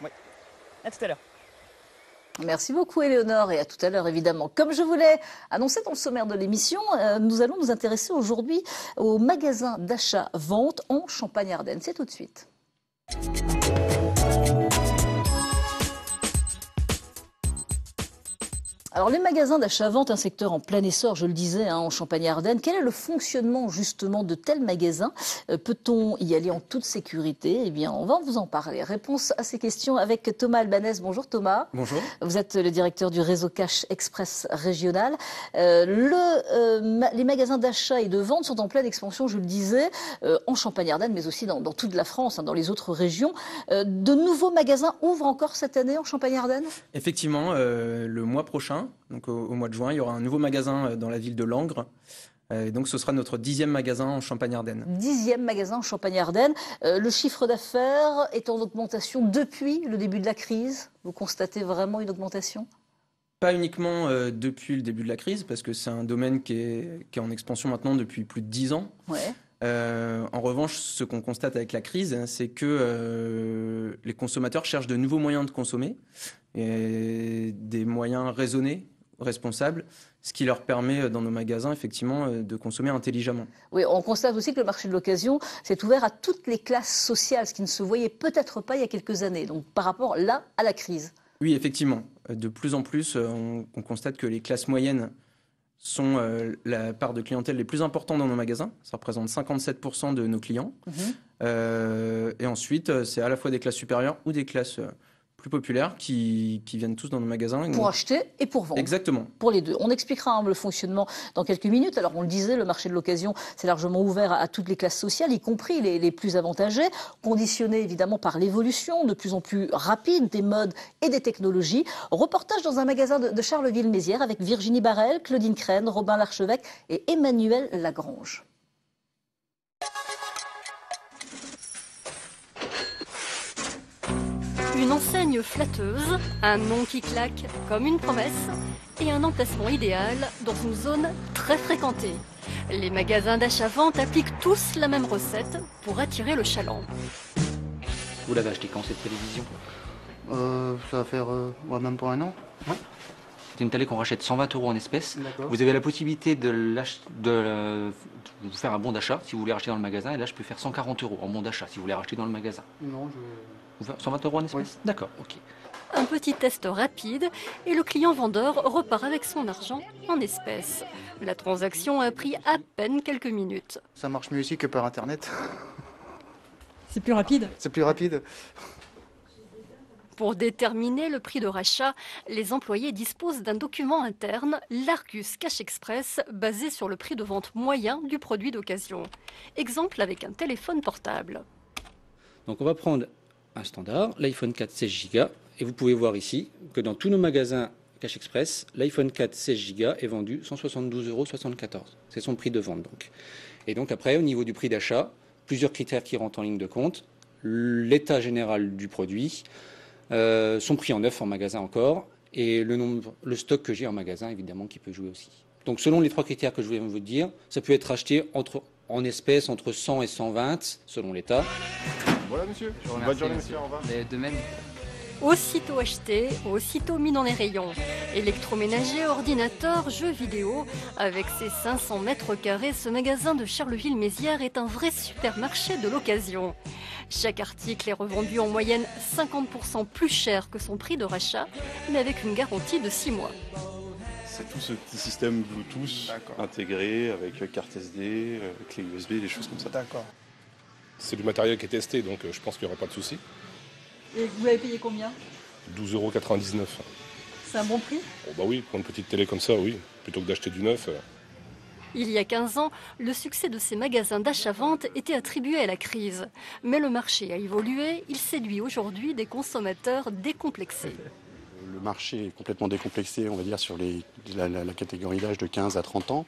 Oui. À tout à l'heure. Merci beaucoup Éléonore et à tout à l'heure évidemment. Comme je voulais annoncer dans le sommaire de l'émission, nous allons nous intéresser aujourd'hui au magasin d'achat-vente en Champagne-Ardenne. C'est tout de suite. Alors les magasins d'achat-vente, un secteur en plein essor, je le disais, en Champagne-Ardenne. Quel est le fonctionnement justement de tels magasins? Peut-on y aller en toute sécurité? Eh bien, on va vous en parler. Réponse à ces questions avec Thomas Albanès. Bonjour Thomas. Bonjour. Vous êtes le directeur du réseau Cash Express régional. Les magasins d'achat et de vente sont en pleine expansion, je le disais, en Champagne-Ardenne, mais aussi dans toute la France, dans les autres régions. De nouveaux magasins ouvrent encore cette année en Champagne-Ardenne? Effectivement, le mois prochain, donc au mois de juin, il y aura un nouveau magasin dans la ville de Langres. Et donc ce sera notre 10e magasin en Champagne-Ardenne. 10e magasin en Champagne-Ardenne. Le chiffre d'affaires est en augmentation depuis le début de la crise. Vous constatez vraiment une augmentation? Pas uniquement depuis le début de la crise, parce que c'est un domaine qui est en expansion maintenant depuis plus de 10 ans. Ouais. En revanche, ce qu'on constate avec la crise, c'est que les consommateurs cherchent de nouveaux moyens de consommer, et des moyens raisonnés, responsables, ce qui leur permet dans nos magasins effectivement de consommer intelligemment. Oui, on constate aussi que le marché de l'occasion s'est ouvert à toutes les classes sociales, ce qui ne se voyait peut-être pas il y a quelques années, donc par rapport là à la crise. Oui, effectivement. De plus en plus, on constate que les classes moyennes sont la part de clientèle les plus importantes dans nos magasins. Ça représente 57% de nos clients. Et ensuite, c'est à la fois des classes supérieures ou des classes plus populaires qui viennent tous dans nos magasins. Pour acheter et pour vendre. Exactement. Pour les deux. On expliquera le fonctionnement dans quelques minutes. Alors on le disait, le marché de l'occasion c'est largement ouvert à toutes les classes sociales, y compris les plus avantagées, conditionné évidemment par l'évolution de plus en plus rapide des modes et des technologies. Reportage dans un magasin de Charleville-Mézières avec Virginie Barrel, Claudine Crène, Robin Larchevêque et Emmanuel Lagrange. Une enseigne flatteuse, un nom qui claque comme une promesse et un emplacement idéal dans une zone très fréquentée. Les magasins d'achat-vente appliquent tous la même recette pour attirer le chaland. Vous l'avez acheté quand cette télévision? Ça va faire même pas un an. Ouais. C'est une télé qu'on rachète 120 € en espèces. Vous avez la possibilité de vous faire un bon d'achat si vous voulez racheter dans le magasin. Et là, je peux faire 140 € en bon d'achat si vous voulez racheter dans le magasin. Non, 120 € en espèces? Oui. D'accord, ok. Un petit test rapide et le client vendeur repart avec son argent en espèces. La transaction a pris à peine quelques minutes. ça marche mieux ici que par Internet. C'est plus rapide. C'est plus rapide. Pour déterminer le prix de rachat, les employés disposent d'un document interne, l'Argus Cash Express, basé sur le prix de vente moyen du produit d'occasion. Exemple avec un téléphone portable. Donc on va prendre un standard, l'iPhone 4 16 Go, et vous pouvez voir ici que dans tous nos magasins Cash Express, l'iPhone 4 16 Go est vendu 172,74 €. C'est son prix de vente donc. Et donc après, au niveau du prix d'achat, plusieurs critères qui rentrent en ligne de compte, l'état général du produit, son prix en neuf en magasin encore, et le stock que j'ai en magasin évidemment qui peut jouer aussi. Donc selon les trois critères que je viens de vous dire, ça peut être acheté en espèces entre 100 et 120 selon l'état. Voilà monsieur, Je vous remercie, bonne journée monsieur, au revoir. De même. Aussitôt acheté, aussitôt mis dans les rayons. Électroménager, ordinateur, jeux vidéo. Avec ses 500 mètres carrés, ce magasin de Charleville-Mézières est un vrai supermarché de l'occasion. Chaque article est revendu en moyenne 50% plus cher que son prix de rachat, mais avec une garantie de 6 mois. C'est tout ce petit système Bluetooth intégré avec carte SD, clé USB, des choses comme ça. D'accord. C'est du matériel qui est testé, donc je pense qu'il n'y aura pas de souci. Et vous l'avez payé combien? 12,99 €. C'est un bon prix? Oh bah oui, pour une petite télé comme ça, oui. Plutôt que d'acheter du neuf. Il y a 15 ans, le succès de ces magasins d'achat-vente était attribué à la crise. Mais le marché a évolué, il séduit aujourd'hui des consommateurs décomplexés. Le marché est complètement décomplexé, on va dire, sur la catégorie d'âge de 15 à 30 ans.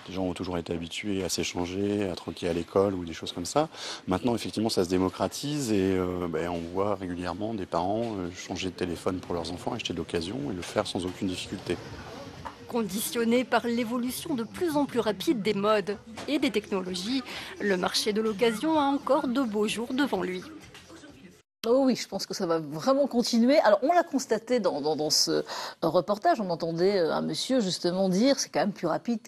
Les gens ont toujours été habitués à s'échanger, à troquer à l'école ou des choses comme ça. Maintenant, effectivement, ça se démocratise et on voit régulièrement des parents changer de téléphone pour leurs enfants, acheter de l'occasion et le faire sans aucune difficulté. Conditionné par l'évolution de plus en plus rapide des modes et des technologies, le marché de l'occasion a encore de beaux jours devant lui. Oh oui, je pense que ça va vraiment continuer. Alors, on l'a constaté dans ce reportage, on entendait un monsieur justement dire c'est quand même plus rapide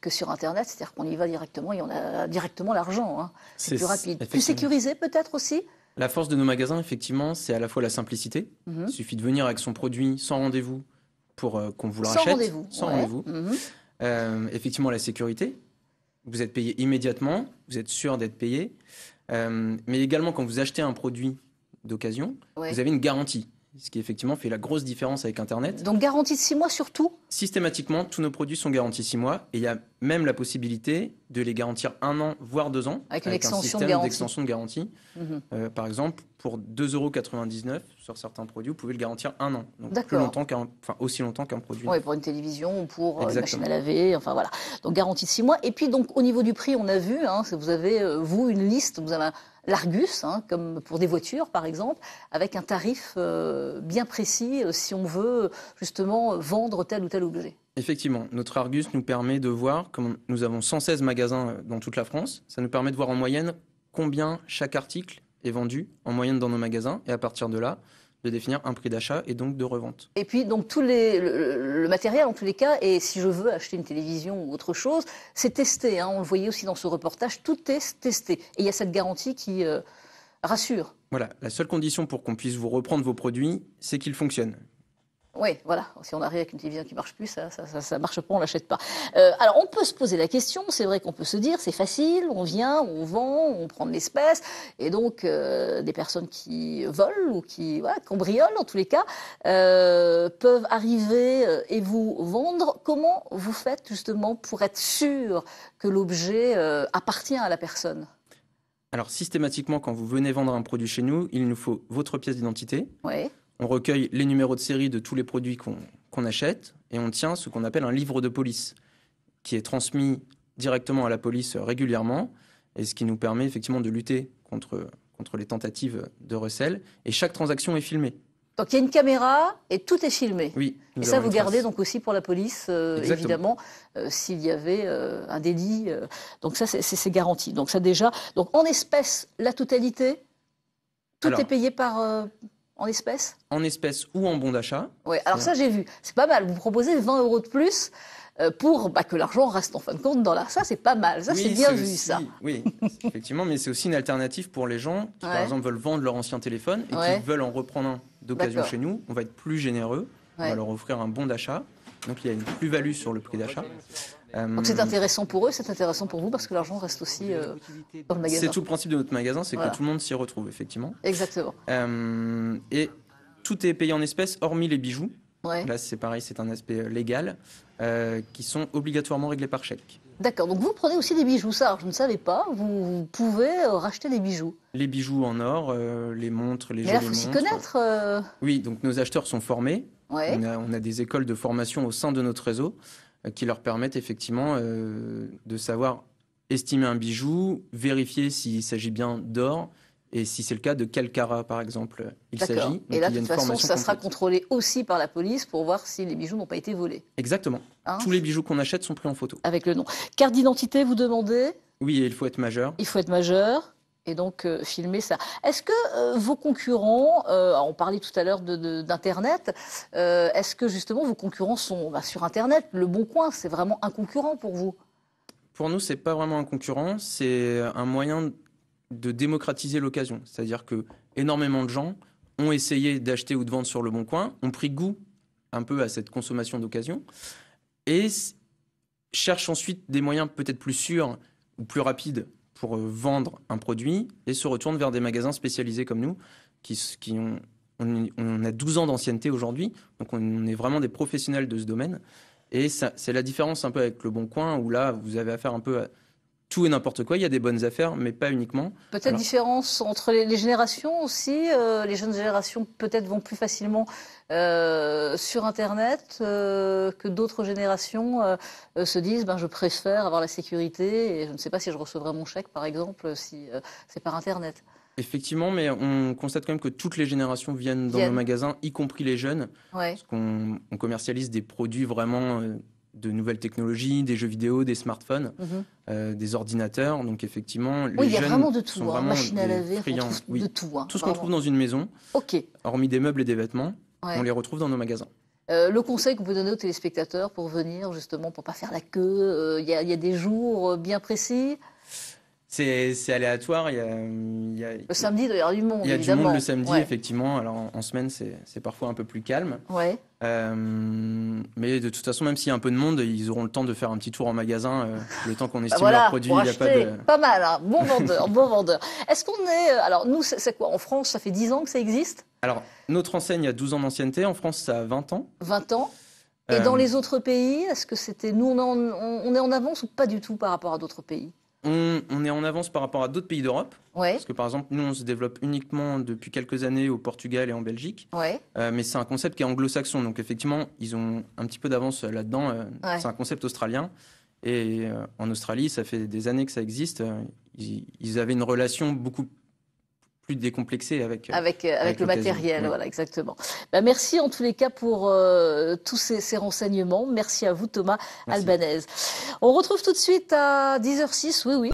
que sur Internet, c'est-à-dire qu'on y va directement et on a directement l'argent. Hein. C'est plus rapide. Plus sécurisé peut-être aussi. La force de nos magasins, effectivement, c'est à la fois la simplicité. Il suffit de venir avec son produit sans rendez-vous pour qu'on vous le rachète. Sans rendez-vous. Effectivement, la sécurité. Vous êtes payé immédiatement, vous êtes sûr d'être payé. Mais également, quand vous achetez un produit d'occasion, vous avez une garantie, ce qui effectivement fait la grosse différence avec Internet. Donc garantie de 6 mois surtout ? Systématiquement, tous nos produits sont garantis 6 mois et il y a même la possibilité de les garantir 1 an, voire 2 ans, avec un système d'extension de garantie. Par exemple, pour 2,99 € sur certains produits, vous pouvez le garantir 1 an. Donc aussi longtemps qu'un produit. Oui, pour une télévision ou pour une machine à laver, enfin voilà. Donc garantie de 6 mois. Et puis donc au niveau du prix, on a vu, vous avez vous une liste, vous avez l'Argus, comme pour des voitures par exemple, avec un tarif bien précis si on veut justement vendre tel ou tel objet. Effectivement, notre Argus nous permet de voir, comme nous avons 116 magasins dans toute la France, ça nous permet de voir en moyenne combien chaque article est vendu en moyenne dans nos magasins et à partir de là, de définir un prix d'achat et donc de revente. Et puis donc le matériel en tous les cas, et si je veux acheter une télévision ou autre chose, c'est testé. On le voyait aussi dans ce reportage, tout est testé. Et il y a cette garantie qui rassure. Voilà, la seule condition pour qu'on puisse vous reprendre vos produits, c'est qu'ils fonctionnent. Oui, voilà. Si on arrive avec une télévision qui ne marche plus, ça marche pas, on l'achète pas. Alors, on peut se poser la question, c'est vrai qu'on peut se dire, c'est facile, on vient, on vend, on prend de l'espèce, et donc des personnes qui volent ou qui cambriolent, en tous les cas, peuvent arriver et vous vendre. Comment vous faites justement pour être sûr que l'objet appartient à la personne ? Alors, systématiquement, quand vous venez vendre un produit chez nous, il nous faut votre pièce d'identité. Oui. On recueille les numéros de série de tous les produits qu'on achète et on tient ce qu'on appelle un livre de police qui est transmis directement à la police régulièrement et ce qui nous permet effectivement de lutter contre les tentatives de recel. Et chaque transaction est filmée. Donc il y a une caméra et tout est filmé. Oui. Et ça, vous gardez donc aussi pour la police, évidemment, s'il y avait un délit. Donc ça, c'est garanti. Donc ça déjà. Donc en espèces, la totalité, tout est payé par... En espèces ? En espèces ou en bon d'achat. Oui, alors ça j'ai vu, c'est pas mal. Vous proposez 20 € de plus pour que l'argent reste en fin de compte dans la... Ça c'est pas mal, ça c'est bien vu ça. Oui, effectivement, mais c'est aussi une alternative pour les gens qui par exemple veulent vendre leur ancien téléphone et qui veulent en reprendre un d'occasion chez nous. On va être plus généreux, on va leur offrir un bon d'achat. Donc il y a une plus-value sur le prix d'achat. Donc c'est intéressant pour eux, c'est intéressant pour vous parce que l'argent reste aussi dans le magasin. C'est tout le principe de notre magasin, c'est que tout le monde s'y retrouve effectivement. Exactement. Et tout est payé en espèces, hormis les bijoux. Ouais. Là c'est pareil, c'est un aspect légal, qui sont obligatoirement réglés par chèque. D'accord, donc vous prenez aussi des bijoux, ça alors, je ne savais pas, vous pouvez racheter des bijoux. Les bijoux en or, les montres, les jolies montres. Mais là, il faut s'y connaître. Oui, donc nos acheteurs sont formés. Ouais. On a des écoles de formation au sein de notre réseau qui leur permettent effectivement de savoir estimer un bijou, vérifier s'il s'agit bien d'or et si c'est le cas, de quel carat par exemple il s'agit. Donc, et là, de toute façon, ça sera contrôlé aussi par la police pour voir si les bijoux n'ont pas été volés. Exactement. Tous les bijoux qu'on achète sont pris en photo. Avec le nom. Carte d'identité, vous demandez ? Oui, et il faut être majeur. Il faut être majeur. Et donc, filmer ça. Est-ce que vos concurrents, on parlait tout à l'heure d'Internet, est-ce que justement vos concurrents sont sur Internet ? Le Bon Coin, c'est vraiment un concurrent pour vous ? Pour nous, c'est pas vraiment un concurrent, c'est un moyen de démocratiser l'occasion. C'est-à-dire que énormément de gens ont essayé d'acheter ou de vendre sur Le Bon Coin, ont pris goût un peu à cette consommation d'occasion et cherchent ensuite des moyens peut-être plus sûrs ou plus rapides pour vendre un produit et se retournent vers des magasins spécialisés comme nous on a 12 ans d'ancienneté aujourd'hui, donc on est vraiment des professionnels de ce domaine. Et c'est la différence un peu avec Le Bon Coin où là, vous avez affaire un peu à tout et n'importe quoi. Il y a des bonnes affaires, mais pas uniquement. Peut-être différence entre les générations aussi. Les jeunes générations peut-être vont plus facilement sur Internet que d'autres générations se disent je préfère avoir la sécurité et je ne sais pas si je recevrai mon chèque, par exemple, si c'est par Internet. Effectivement, mais on constate quand même que toutes les générations viennent dans nos magasins, y compris les jeunes. Ouais. Parce qu'on commercialise des produits vraiment de nouvelles technologies, des jeux vidéo, des smartphones, des ordinateurs. Donc effectivement, oui, les jeunes il y a vraiment de tout, sont vraiment machine à laver, friands. Oui. de tout. Tout ce qu'on trouve dans une maison, hormis des meubles et des vêtements, on les retrouve dans nos magasins. Le conseil que vous pouvez donner aux téléspectateurs pour venir, justement, pour ne pas faire la queue, il y a des jours bien précis? C'est aléatoire. Le samedi, il doit y avoir du monde, il y a évidemment. du monde le samedi, effectivement. Alors en semaine, c'est parfois un peu plus calme. Ouais. Mais de toute façon, même s'il y a un peu de monde, ils auront le temps de faire un petit tour en magasin. Le temps qu'on estime voilà, leurs produits, il n'y a pas de... Pas mal, hein. Bon vendeur, bon vendeur. Est-ce qu'on est... Alors nous, c'est quoi? En France, ça fait 10 ans que ça existe? Alors, notre enseigne a 12 ans d'ancienneté. En France, ça a 20 ans. 20 ans. Et dans les autres pays, est-ce que c'était... Nous, on est en avance ou pas du tout par rapport à d'autres pays? On est en avance par rapport à d'autres pays d'Europe. Ouais. Parce que par exemple, nous, on se développe uniquement depuis quelques années au Portugal et en Belgique. Ouais. Mais c'est un concept qui est anglo-saxon. Donc effectivement, ils ont un petit peu d'avance là-dedans. C'est un concept australien. Et en Australie, ça fait des années que ça existe. Ils avaient une relation beaucoup plus décomplexée avec le matériel. Oui. Voilà, exactement. Merci en tous les cas pour tous ces renseignements. Merci à vous, Thomas Albanese. On retrouve tout de suite à 10h06. Oui, oui.